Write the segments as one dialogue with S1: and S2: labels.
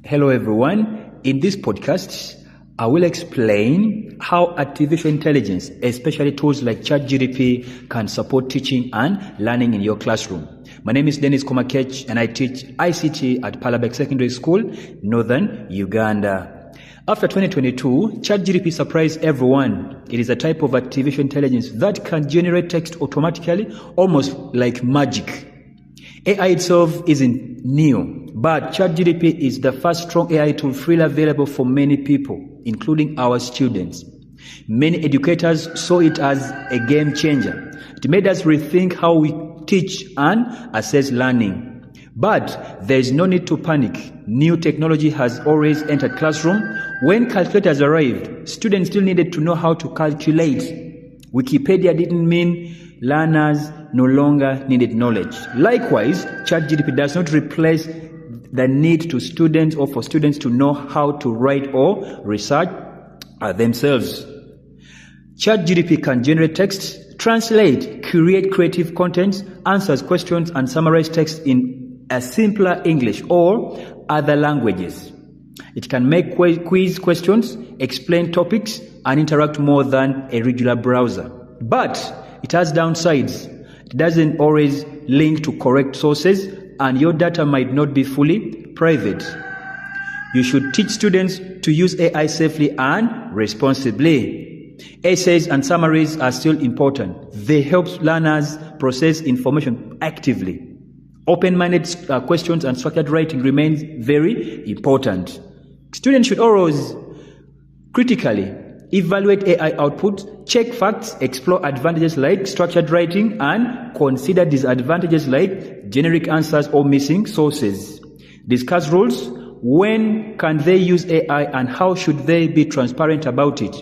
S1: Hello everyone. In this podcast, I will explain how artificial intelligence, especially tools like ChatGPT, can support teaching and learning in your classroom. My name is Denish Komakech and I teach ICT at Palabek Secondary School, Northern Uganda. After 2022, ChatGPT surprised everyone. It is a type of artificial intelligence that can generate text automatically, almost like magic. AI itself isn't new, but ChatGPT is the first strong AI tool freely available for many people, including our students. Many educators saw it as a game changer. It made us rethink how we teach and assess learning. But there is no need to panic. New technology has always entered classroom. When calculators arrived, students still needed to know how to calculate. Wikipedia didn't mean learners no longer needed knowledge. Likewise, ChatGPT does not replace the need to students or for students to know how to write or research themselves. ChatGPT can generate text, translate, create creative content, answers questions, and summarize text in a simpler English or other languages. It can make quiz questions, explain topics, and interact more than a regular browser. But it has downsides. It doesn't always link to correct sources, and your data might not be fully private. You should teach students to use AI safely and responsibly. Essays and summaries are still important. They help learners process information actively. Open-minded questions and structured writing remains very important. Students should always critically evaluate AI output, check facts, explore advantages like structured writing, and consider disadvantages like generic answers or missing sources. Discuss rules. When can they use AI and how should they be transparent about it?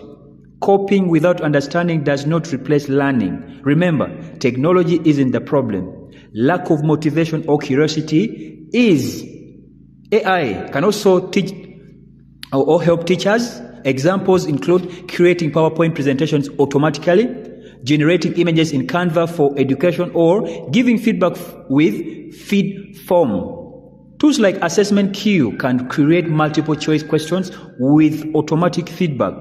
S1: Copying without understanding does not replace learning. Remember, technology isn't the problem. Lack of motivation or curiosity is. AI can also teach or help teachers. Examples include creating PowerPoint presentations automatically, generating images in Canva for education, or giving feedback with feed form. Tools like Assessment Queue can create multiple choice questions with automatic feedback.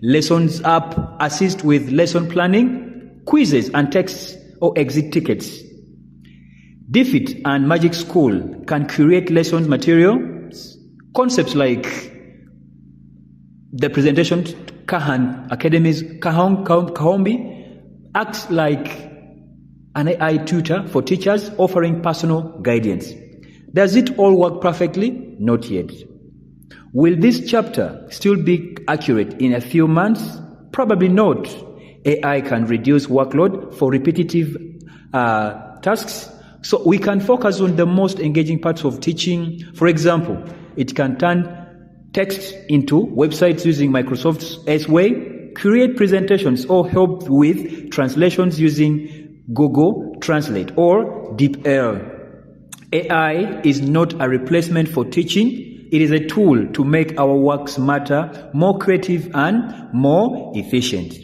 S1: Lessons app assist with lesson planning, quizzes and texts or exit tickets. Defeat and Magic School can create lessons materials. Concepts like the presentation Kahan Academy's Kahombi acts like an AI tutor for teachers offering personal guidance. Does it all work perfectly? Not yet. Will this chapter still be accurate in a few months? Probably not. AI can reduce workload for repetitive tasks, so we can focus on the most engaging parts of teaching. For example, it can turn text into websites using Microsoft's S-Way, create presentations or help with translations using Google Translate or DeepL. AI is not a replacement for teaching. It is a tool to make our work smarter, more creative, and more efficient.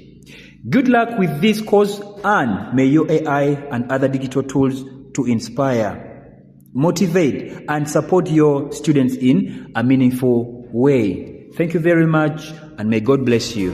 S1: Good luck with this course, and may your AI and other digital tools to inspire, motivate, and support your students in a meaningful way. Thank you very much, and may God bless you.